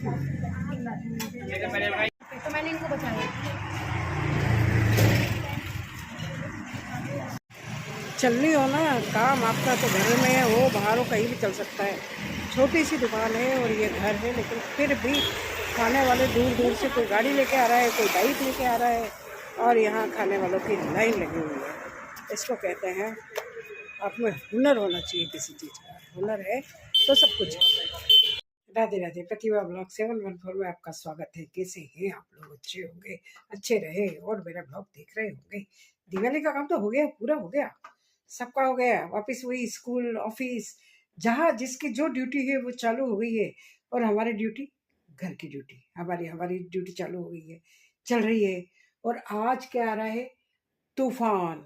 तो मैंने इनको बचाया। चलनी हो ना काम आपका तो घर में हो, बाहर हो, कहीं भी चल सकता है। छोटी सी दुकान है और ये घर है, लेकिन फिर भी खाने वाले दूर दूर से कोई गाड़ी लेके आ रहा है, कोई बाइक लेके आ रहा है, और यहाँ खाने वालों की लाइन लगी हुई है। इसको कहते हैं आप में हुनर होना चाहिए, किसी चीज़ का हुनर है तो सब कुछ है। राधे राधे। प्रतिभा ब्लॉग 714 में आपका स्वागत है। कैसे हैं आप लोग? अच्छे होंगे, अच्छे रहे और मेरा ब्लॉग देख रहे होंगे। दिवाली का काम तो हो गया, पूरा हो गया, सबका हो गया। वापस वही स्कूल ऑफिस, जहाँ जिसकी जो ड्यूटी है वो चालू हो गई है, और हमारी ड्यूटी, घर की ड्यूटी, हमारी हमारी ड्यूटी चालू हो गई है, चल रही है। और आज क्या आ रहा है? तूफान।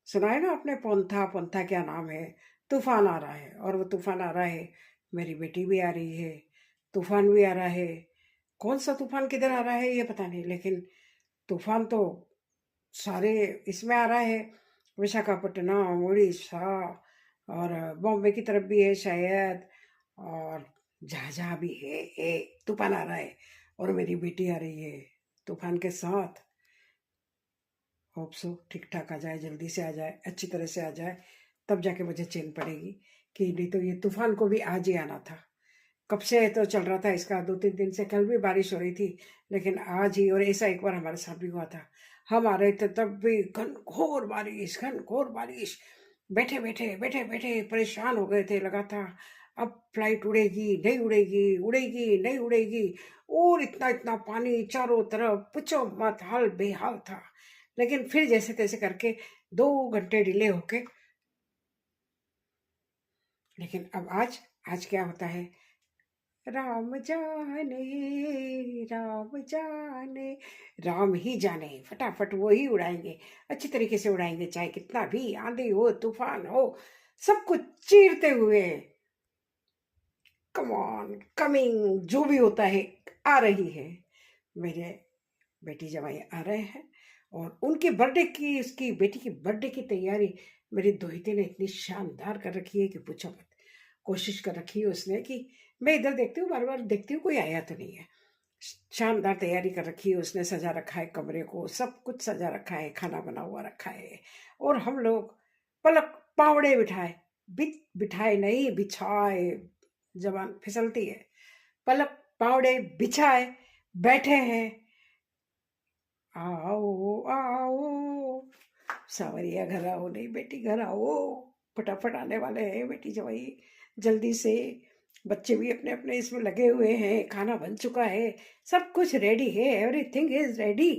सुना है ना आपने? पोंथा, पोंथा क्या नाम है? तूफान आ रहा है, और वो तूफान आ रहा है, मेरी बेटी भी आ रही है, तूफान भी आ रहा है। कौन सा तूफान किधर आ रहा है ये पता नहीं, लेकिन तूफान तो सारे इसमें आ रहा है। विशाखापट्टनम, उड़ीसा और बॉम्बे की तरफ भी है शायद, और जहाँ जहाँ भी है तूफान आ रहा है। और मेरी बेटी आ रही है तूफान के साथ। होप सो ठीक ठाक आ जाए, जल्दी से आ जाए, अच्छी तरह से आ जाए, तब जाके मुझे चैन पड़ेगी। कि नहीं तो ये तूफान को भी आज ही आना था। कब से तो चल रहा था इसका, 2-3 दिन से। कल भी बारिश हो रही थी, लेकिन आज ही। और ऐसा एक बार हमारे साथ भी हुआ था, हम आ रहे थे तब भी घनघोर बारिश, घनघोर बारिश। बैठे बैठे बैठे बैठे परेशान हो गए थे, लगा था अब फ्लाइट उड़ेगी नहीं उड़ेगी, उड़ेगी नहीं उड़ेगी। और इतना इतना पानी चारों तरफ, पूछो मत, हाल बेहाल था। लेकिन फिर जैसे तैसे करके 2 घंटे डिले होके, लेकिन अब आज क्या होता है? राम जाने, राम जाने, राम ही जाने। फटाफट वो ही उड़ाएंगे, अच्छी तरीके से उड़ाएंगे, चाहे कितना भी आंधी हो, तूफान हो, सब कुछ चीरते हुए। कम ऑन, कमिंग, जो भी होता है आ रही है। मेरे बेटी जमाई आ रहे हैं, और उनके बर्थडे की, उसकी बेटी की बर्थडे की तैयारी मेरी दोहिते ने इतनी शानदार कर रखी है कि पूछो मत। कोशिश कर रखी है उसने कि मैं इधर देखती हूँ, बार बार देखती हूँ कोई आया तो नहीं है। शानदार तैयारी कर रखी है उसने, सजा रखा है कमरे को, सब कुछ सजा रखा है, खाना बना हुआ रखा है। और हम लोग पलक पावड़े बिठाए, बिठाए नहीं, बिछाए, जबान फिसलती है। पलक पावड़े बिछाए बैठे हैं। आओ आओ सावरिया घर आओ, नहीं बेटी घर आओ, फटाफट आने वाले हैं बेटी जवाई, जल्दी से। बच्चे भी अपने अपने इसमें लगे हुए हैं, खाना बन चुका है, सब कुछ रेडी है, एवरीथिंग इज रेडी।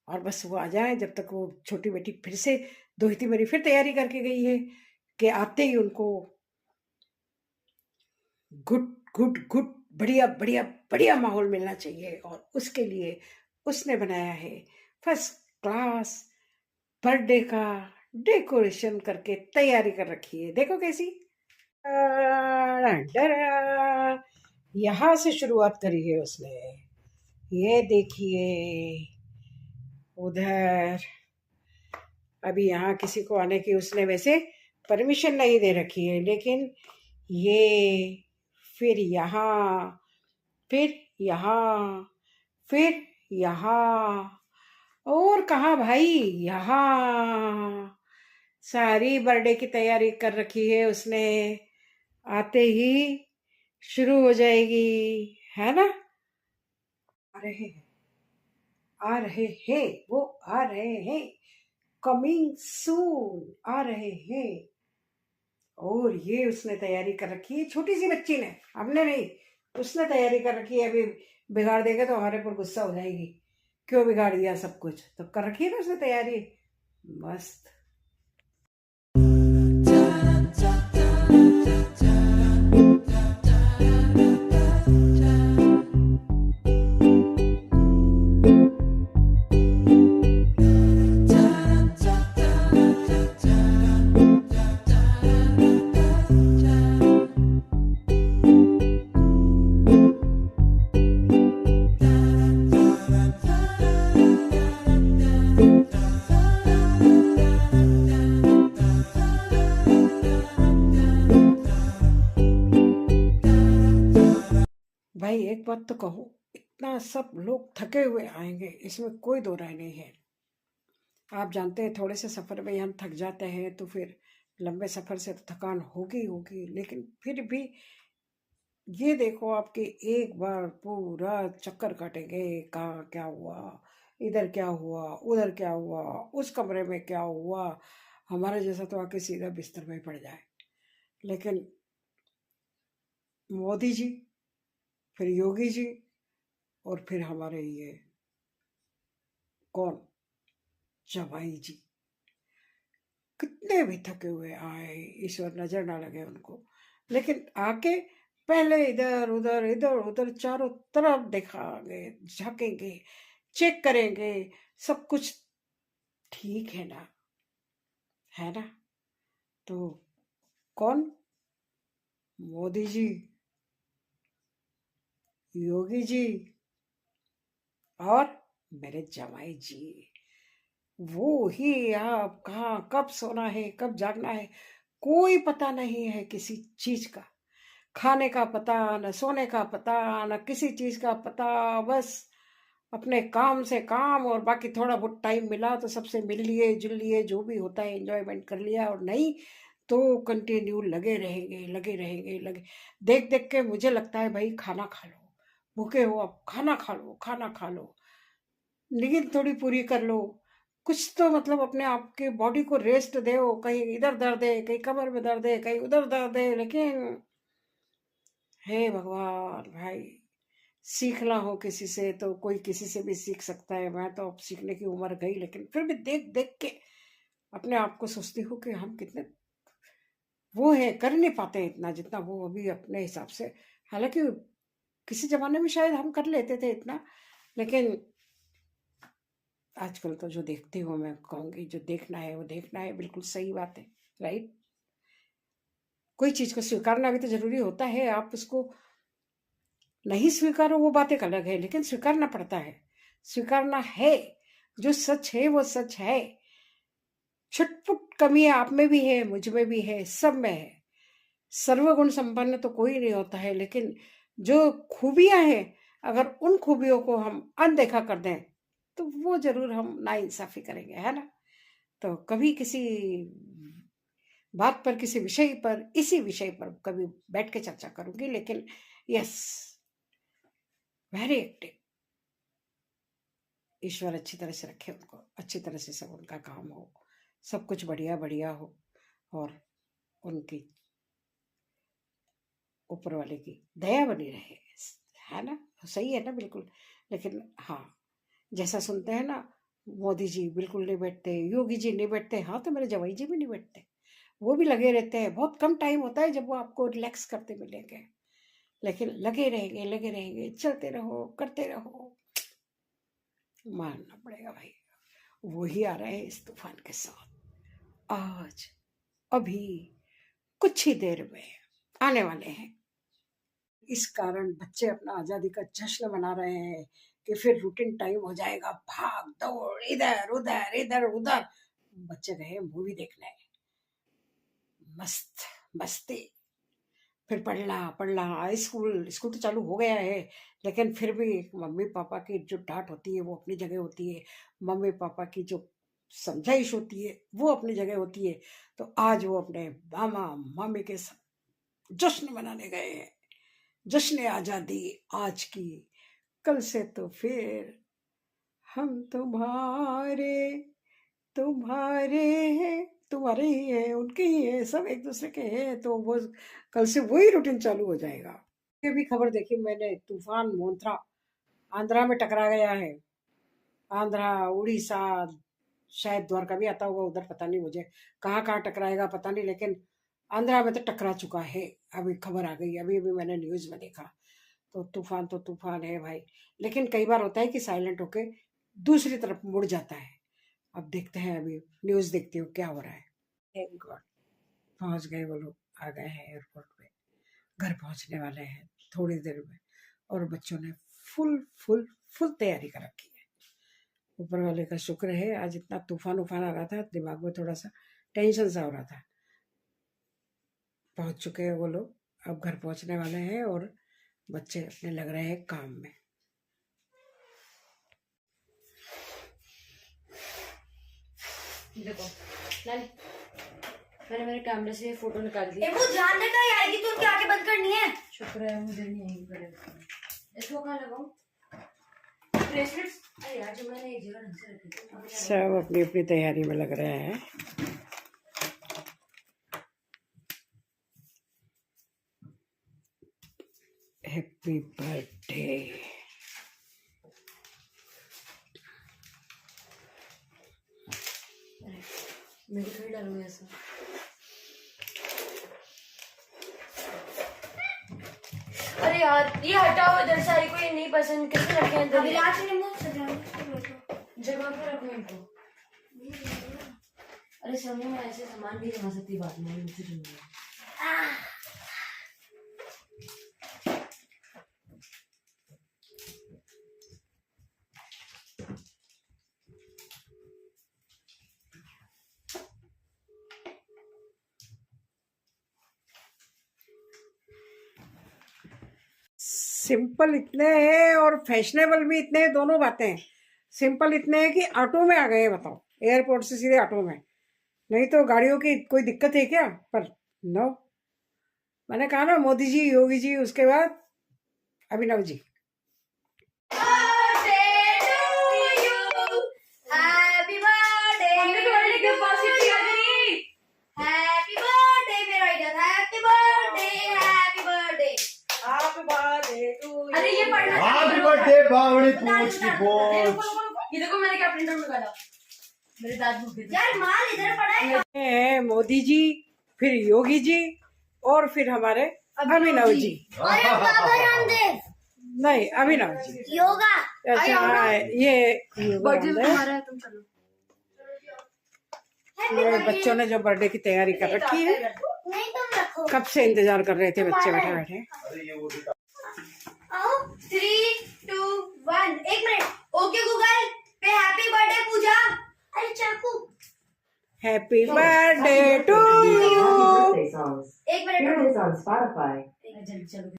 और बस वो आ जाए। जब तक वो छोटी बेटी फिर से, दोहिती मेरी फिर तैयारी करके गई है कि आते ही उनको गुड गुड गुड, बढ़िया बढ़िया बढ़िया माहौल मिलना चाहिए। और उसके लिए उसने बनाया है फर्स्ट क्लास बर्थडे का डेकोरेशन करके तैयारी कर रखी है। देखो कैसी, यहाँ से शुरुआत करी है उसने। ये देखिए उधर, अभी यहाँ किसी को आने की उसने वैसे परमिशन नहीं दे रखी है, लेकिन ये फिर यहाँ, फिर यहाँ, फिर यहाँ, और कहाँ भाई, यहाँ सारी बर्थडे की तैयारी कर रखी है उसने। आते ही शुरू हो जाएगी, है ना? आ रहे हैं, आ रहे हैं, वो आ रहे हैं, कमिंग सून आ रहे हैं। और ये उसने तैयारी कर रखी है, छोटी सी बच्ची ने, हमने नहीं, उसने तैयारी कर रखी है। अभी बिगाड़ देगा तो हमारे पर गुस्सा हो जाएगी, क्यों बिगाड़ दिया सब कुछ। तो कर रखी है ना उसने तैयारी, मस्त। भाई एक बात तो कहूँ, इतना सब लोग थके हुए आएंगे, इसमें कोई दो राय नहीं है। आप जानते हैं थोड़े से सफ़र में हम थक जाते हैं तो फिर लंबे सफ़र से तो थकान होगी होगी, लेकिन फिर भी ये देखो आपके एक बार पूरा चक्कर काटेंगे, कहाँ क्या हुआ, इधर क्या हुआ, उधर क्या हुआ, उस कमरे में क्या हुआ। हमारे जैसा तो आके सीधा बिस्तर में पड़ जाए। लेकिन मोदी जी, फिर योगी जी, और फिर हमारे ये कौन, जवाई जी, कितने भी थके हुए आए, ईश्वर नजर ना लगे उनको, लेकिन आके पहले इधर उधर इधर उधर चारों तरफ दिखाएंगे, झांकेंगे, चेक करेंगे, सब कुछ ठीक है ना, है ना। तो कौन, मोदी जी, योगी जी, और मेरे जमाई जी। वो ही आप कहाँ कब सोना है कब जागना है कोई पता नहीं है किसी चीज का। खाने का पता न, सोने का पता न, किसी चीज का पता। बस अपने काम से काम, और बाकी थोड़ा बहुत टाइम मिला तो सबसे मिल लिए जुल लिए, जो भी होता है एंजॉयमेंट कर लिया, और नहीं तो कंटिन्यू लगे रहेंगे लगे रहेंगे लगे। देख देख के मुझे लगता है भाई खाना खा लो, भूखे हो अब खाना खा लो, खाना खा लो, नींद थोड़ी पूरी कर लो, कुछ तो मतलब अपने आप के बॉडी को रेस्ट दे। कहीं इधर दर्द है, कहीं कमर में दर्द है, कहीं उधर दर्द है, लेकिन हे भगवान भाई, सीखना हो किसी से तो कोई किसी से भी सीख सकता है। मैं तो अब सीखने की उम्र गई, लेकिन फिर भी देख देख के अपने आप को सोचती हूँ कि हम कितने वो है, कर नहीं पाते इतना जितना वो अभी अपने हिसाब से। हालांकि किसी जमाने में शायद हम कर लेते थे इतना, लेकिन आजकल तो जो देखती हूँ मैं कहूँगी जो देखना है वो देखना है। बिल्कुल सही बात है, राइट। कोई चीज़ को स्वीकारना भी तो जरूरी होता है। आप उसको नहीं स्वीकारो वो बात एक अलग है, लेकिन स्वीकारना पड़ता है, स्वीकारना है। जो सच है वो सच है। छुटपुट कमी आप में भी है, मुझ में भी है, सब में है। सर्वगुण संपन्न तो कोई नहीं होता है, लेकिन जो खूबियां हैं, अगर उन खूबियों को हम अनदेखा कर दें तो वो जरूर हम नाइंसाफी करेंगे, है ना। तो कभी किसी बात पर, किसी विषय पर, इसी विषय पर कभी बैठ के चर्चा करूंगी। लेकिन यस, वेरी एक्टिव। ईश्वर अच्छी तरह से रखे उनको, अच्छी तरह से सब उनका काम हो, सब कुछ बढ़िया बढ़िया हो, और उनकी ऊपर वाले की दया बनी रहे, है ना। सही है ना, बिल्कुल। लेकिन हाँ, जैसा सुनते हैं ना, मोदी जी बिल्कुल नहीं बैठते, योगी जी नहीं बैठते, हाँ तो मेरे जवाई जी भी नहीं बैठते। वो भी लगे रहते हैं। बहुत कम टाइम होता है जब वो आपको रिलैक्स करते मिलेंगे, लेकिन लगे रहेंगे लगे रहेंगे, चलते रहो करते रहो। मानना पड़ेगा भाई, वही आ रहे हैं इस तूफान के साथ। आज अभी कुछ ही देर में आने वाले हैं। इस कारण बच्चे अपना आजादी का जश्न मना रहे हैं कि फिर रूटीन टाइम हो जाएगा, भाग दौड़ इधर उधर इधर उधर। बच्चे गए मूवी देखने, मस्त मस्ती, फिर पढ़ना पढ़ना। स्कूल स्कूल तो चालू हो गया है, लेकिन फिर भी मम्मी पापा की जो डांट होती है वो अपनी जगह होती है, मम्मी पापा की जो समझाइश होती है वो अपनी जगह होती है। तो आज वो अपने मामा मामी के साथ जश्न मनाने गए हैं, जश्न आजादी आज की। कल से तो फिर हम तुम्हारे तुम्हारे हैं, तुम्हारे ही है, उनके ही है, सब एक दूसरे के हैं। तो वो कल से वही रूटीन चालू हो जाएगा। ये भी खबर देखी मैंने, तूफान मोन्थरा आंध्रा में टकरा गया है। आंध्रा, उड़ीसा, शायद द्वारका भी आता होगा उधर, पता नहीं मुझे कहाँ कहाँ टकराएगा पता नहीं, लेकिन आंध्रा में तो टकरा चुका है। अभी खबर आ गई, अभी अभी मैंने न्यूज में देखा। तो तूफान है भाई, लेकिन कई बार होता है कि साइलेंट होके दूसरी तरफ मुड़ जाता है। अब देखते हैं, अभी न्यूज देखती हूँ क्या हो रहा है। थैंक गॉड, पहुंच गए वो लोग, आ गए हैं एयरपोर्ट पे, घर पहुंचने वाले हैं थोड़ी देर में। और बच्चों ने फुल फुल फुल तैयारी कर रखी है। ऊपर वाले का शुक्र है, आज इतना तूफान उफान आ रहा था, दिमाग में थोड़ा सा टेंशन सा हो रहा था। पहुंच चुके हैं वो लोग, अब घर पहुंचने वाले हैं, और बच्चे अपने लग रहे हैं काम में। देखो नानी, मैंने मेरे कैमरे से फोटो निकाल दी। वो जान देता ही आएगी तो उनकी आंखें बंद करनी है। शुक्र है मुझे नहीं आएगी पड़ेगा। इसको कहाँ लगाऊं? ब्रेसलेट्स? अरे यार जो मैंने एक जगह ढंग से रखी थी। सब अपनी अपनी तैयारी में लग रहे हैं। Happy birthday. मेरे थोड़ी डालूंगी ऐसा। अरे यार ये हटाओ इधर, सारी को ये नहीं पसंद। कैसे रखे हैं अभी आज ने मुंह जगह पे रखो इनको। अरे समूह में ऐसे सामान भी जमा सकती, बात नहीं मुझसे सुनिए। सिंपल इतने हैं और फैशनेबल भी इतने हैं, दोनों बातें हैं। सिंपल इतने हैं कि ऑटो में आ गए, बताओ, एयरपोर्ट से सीधे ऑटो में। नहीं तो गाड़ियों की कोई दिक्कत है क्या? पर नो, मैंने कहा ना, मोदी जी, योगी जी, उसके बाद अभिनव जी। अरे ये पढ़ना हैप्पी बर्थडे बावड़ी पूछ की पूछ। ये देखो मैंने क्या प्रिंटर निकाला। मेरे दांत भूखे थे। यार माल इधर पड़ा है। हैं मोदी जी, फिर योगी जी, और फिर हमारे अभिनव जी। और हम बाबा रामदेव। नहीं, अभिनव जी। योगा। अच्छा हाँ, ये योगा रामदेव। तुम्हारा है, तुम चलो। ये बच्चों ने जो बर्थडे की तैयारी कर रखी है, नहीं तुम रखो। कब से इंतजार कर रहे थे बच्चे बैठे बैठे। आओ 3, 2, 1 एक मिनट। ओके गूगल पे हैप्पी बर्थडे पूजा। अरे चाकू। Happy birthday to you. एक मिनट। on Spotify. जल्दी चलो।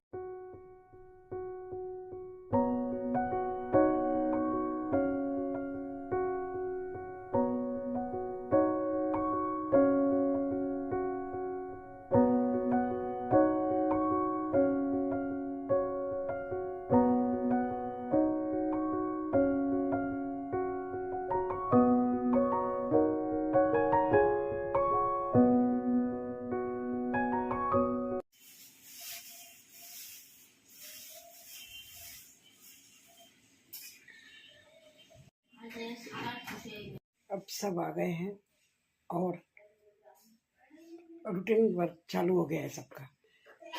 अब सब आ गए हैं और रूटीन वर्क चालू हो गया है सबका।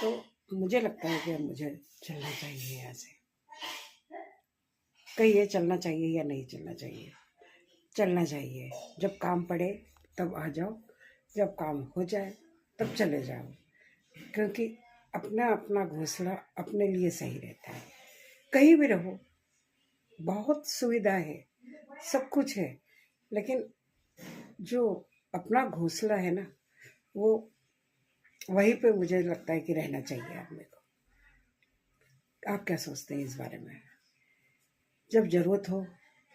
तो मुझे लगता है कि अब मुझे चलना चाहिए यहाँ से। कहिए चलना चाहिए या नहीं चलना चाहिए? चलना चाहिए। जब काम पड़े तब आ जाओ, जब काम हो जाए तब चले जाओ, क्योंकि अपना अपना घोंसला अपने लिए सही रहता है। कहीं भी रहो, बहुत सुविधा है, सब कुछ है, लेकिन जो अपना घोंसला है ना, वो वहीं पे मुझे लगता है कि रहना चाहिए आदमी को। आप क्या सोचते हैं इस बारे में? जब ज़रूरत हो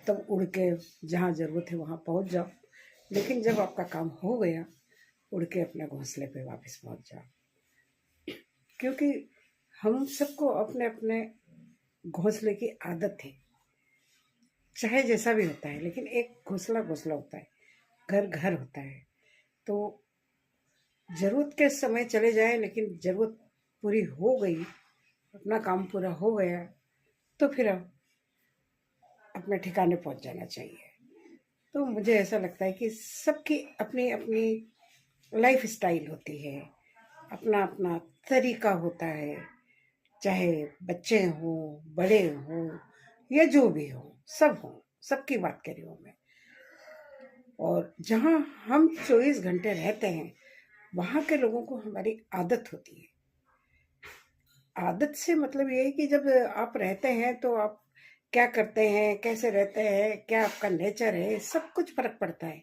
तब उड़ के जहाँ ज़रूरत है वहाँ पहुँच जाओ, लेकिन जब आपका काम हो गया, उड़ के अपने घोंसले पे वापस पहुँच जाओ। क्योंकि हम सबको अपने अपने घोंसले की आदत है, चाहे जैसा भी होता है, लेकिन एक घोंसला घोंसला होता है, घर घर होता है। तो ज़रूरत के समय चले जाएं, लेकिन ज़रूरत पूरी हो गई, अपना काम पूरा हो गया, तो फिर अपने ठिकाने पहुंच जाना चाहिए। तो मुझे ऐसा लगता है कि सबकी अपनी अपनी लाइफ स्टाइल होती है, अपना अपना तरीका होता है, चाहे बच्चे हों, बड़े हों, या जो भी हो, सब हों, सबकी बात कर रही हूँ मैं। और जहाँ हम 24 घंटे रहते हैं, वहाँ के लोगों को हमारी आदत होती है। आदत से मतलब ये है कि जब आप रहते हैं तो आप क्या करते हैं, कैसे रहते हैं, क्या आपका नेचर है, सब कुछ फर्क पड़ता है।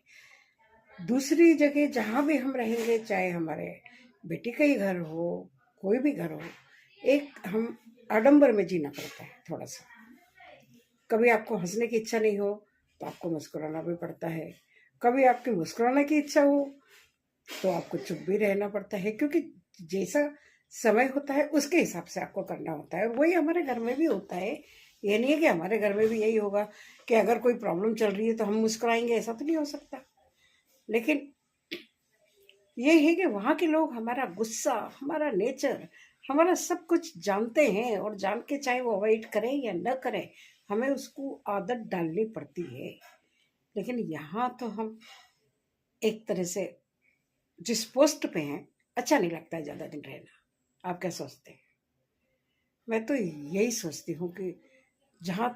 दूसरी जगह जहाँ भी हम रहेंगे, चाहे हमारे बेटी का ही घर हो, कोई भी घर हो, एक हम आडंबर में जीना पड़ता है थोड़ा सा। कभी आपको हंसने की इच्छा नहीं हो तो आपको मुस्कुराना भी पड़ता है, कभी आपकी मुस्कुराने की इच्छा हो तो आपको चुप भी रहना पड़ता है, क्योंकि जैसा समय होता है उसके हिसाब से आपको करना होता है। वही हमारे घर में भी होता है। ये नहीं है कि हमारे घर में भी यही होगा कि अगर कोई प्रॉब्लम चल रही है तो हम मुस्कुराएंगे, ऐसा तो नहीं हो सकता। लेकिन ये है कि वहाँ के लोग हमारा गुस्सा, हमारा नेचर, हमारा सब कुछ जानते हैं, और जान के चाहे वो अवॉइड करें या न करें, हमें उसको आदत डालनी पड़ती है। लेकिन यहाँ तो हम एक तरह से जिस पोस्ट पे हैं, अच्छा नहीं लगता है ज़्यादा दिन रहना। आप क्या सोचते हैं? मैं तो यही सोचती हूँ कि जहाँ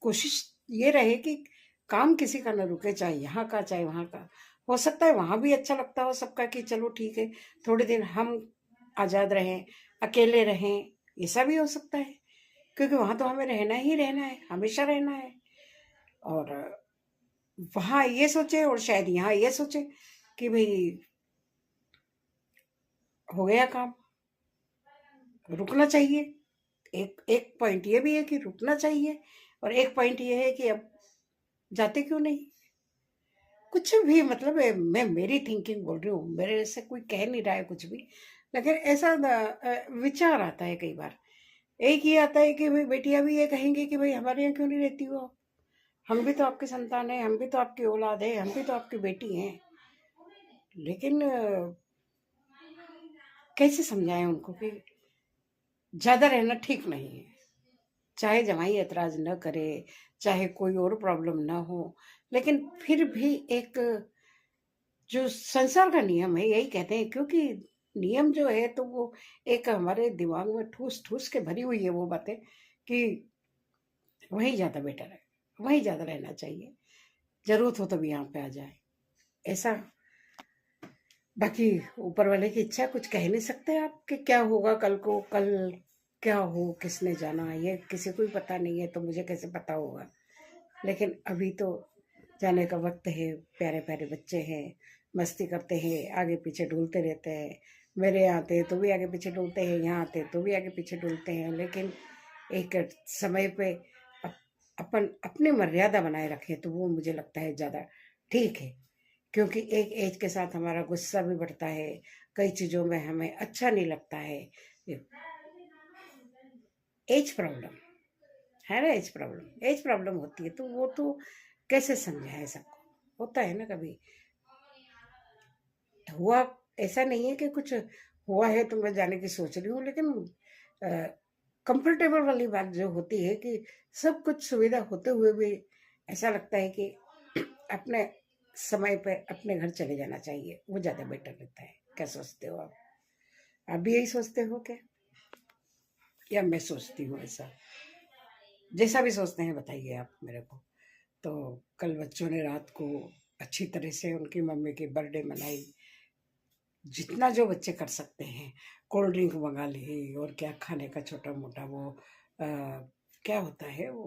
कोशिश ये रहे कि काम किसी का न रुके, चाहे यहाँ का चाहे वहाँ का। हो सकता है वहाँ भी अच्छा लगता हो सबका कि चलो ठीक है, थोड़े दिन हम आज़ाद रहें, अकेले रहें, ऐसा भी हो सकता है, क्योंकि वहाँ तो हमें रहना ही रहना है, हमेशा रहना है। और वहाँ ये सोचे और शायद यहाँ ये सोचे कि भाई हो गया काम, रुकना चाहिए। एक पॉइंट ये भी है कि रुकना चाहिए, और एक पॉइंट ये है कि अब जाते क्यों नहीं। कुछ भी मतलब मैं मेरी थिंकिंग बोल रही हूँ, मेरे से कोई कह नहीं रहा है कुछ भी, लेकिन ऐसा विचार आता है कई बार। एक ही आता है कि भाई बेटियां भी ये कहेंगे कि भाई हमारे यहाँ क्यों नहीं रहती हो, हम भी तो आपकी संतान है, हम भी तो आपकी औलाद है, हम भी तो आपकी बेटी हैं। लेकिन कैसे समझाएं उनको कि ज़्यादा रहना ठीक नहीं है। चाहे जमाई ऐतराज न करे, चाहे कोई और प्रॉब्लम ना हो, लेकिन फिर भी एक जो संसार का नियम है, यही कहते हैं, क्योंकि नियम जो है तो वो एक हमारे दिमाग में ठूस ठूस के भरी हुई है वो बातें कि वही ज़्यादा बेटर है, वही ज़्यादा रहना चाहिए, ज़रूरत हो तब यहाँ पे आ जाए, ऐसा। बाकी ऊपर वाले की इच्छा, कुछ कह नहीं सकते आप कि क्या होगा कल को, कल क्या हो, किसने जाना, ये किसी को भी पता नहीं है, तो मुझे कैसे पता होगा। लेकिन अभी तो जाने का वक्त है, प्यारे प्यारे बच्चे हैं, मस्ती करते हैं, आगे पीछे डूलते रहते हैं। मेरे यहाँ आते तो भी आगे पीछे डूलते हैं, यहाँ आते तो भी आगे पीछे डूलते हैं। लेकिन एक समय पे अपन अपनी मर्यादा बनाए रखें तो वो मुझे लगता है ज़्यादा ठीक है, क्योंकि एक एज के साथ हमारा गुस्सा भी बढ़ता है, कई चीज़ों में हमें अच्छा नहीं लगता है। एज प्रॉब्लम है ना, एज प्रॉब्लम होती है, तो वो तो कैसे समझाए, सबको होता है ना। कभी हुआ, ऐसा नहीं है कि कुछ हुआ है तो मैं जाने की सोच रही हूँ, लेकिन कंफर्टेबल वाली बात जो होती है कि सब कुछ सुविधा होते हुए भी ऐसा लगता है कि अपने समय पे अपने घर चले जाना चाहिए, वो ज़्यादा बेटर रहता है। क्या सोचते हो आप? आप भी यही सोचते हो क्या, या मैं सोचती हूँ ऐसा? जैसा भी सोचते हैं बताइए आप मेरे को। तो कल बच्चों ने रात को अच्छी तरह से उनकी मम्मी की बर्थडे मनाई, जितना जो बच्चे कर सकते हैं। कोल्ड ड्रिंक मंगा ली, और क्या खाने का छोटा मोटा वो क्या होता है वो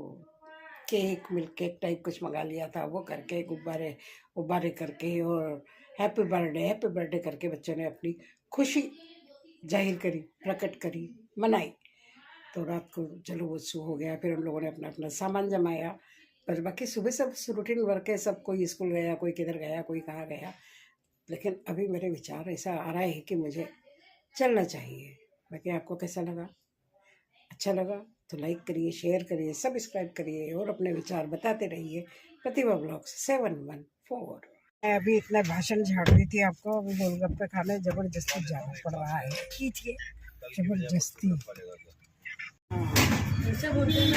केक, मिल्क केक टाइप कुछ मंगा लिया था, वो करके गुब्बारे करके और हैप्पी बर्थडे करके बच्चों ने अपनी खुशी जाहिर करी, प्रकट करी, मनाई। तो रात को चलो वो शो हो गया, फिर हम लोगों ने अपना अपना सामान जमाया। पर बाकी सुबह सब रूटीन वर्क है, सब कोई स्कूल गया, कोई किधर गया, कोई कहाँ गया। लेकिन अभी मेरे विचार ऐसा आ रहा है कि मुझे चलना चाहिए। बाकी आपको कैसा लगा? अच्छा लगा तो लाइक करिए, शेयर करिए, सब्सक्राइब करिए, और अपने विचार बताते रहिए। प्रतिभा ब्लॉग्स 714। मैं अभी इतना भाषण झाड़ रही थी आपको, अभी गोलगप्पे खाने जबरदस्ती जाना पड़ रहा है, कीजिए जबरदस्ती। ऐसा बोलते हैं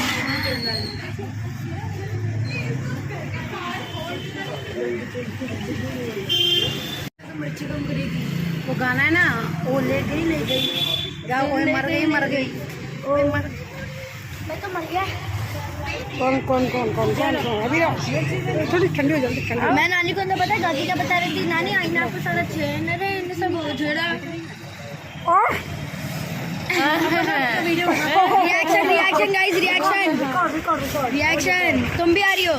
मैं चल रहा है। वो गाना है ना, वो ले गई क्या, वो मर गई मैं तो मर गया। कौन अभी थोड़ी ठंडी हो जल्दी ठंडी। मैं नानी को तो पता है गाजी क्या बता रही थी, नानी आई ना आपको सारा चैन रे इन सब झेड़ा। रिएक्शन गाइस, रिएक्शन तुम भी आ रही हो?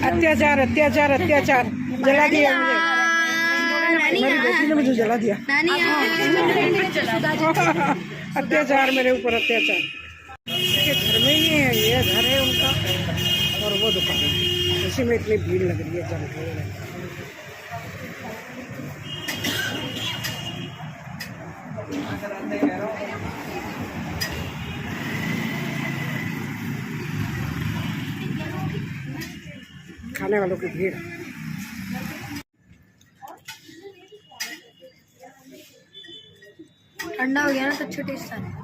अत्याचार जला दिया मुझे। मेरी बेटी ने मुझे जला दिया। अत्याचार मेरे ऊपर अत्याचार। के घर में ही है, ये घर है उनका और वो दुकान है, इसी में इतनी भीड़ लग रही है, जम रही है। खाने वालों की भीड़। ठंडा हो गया ना तो अच्छा टेस्ट आ रहा है।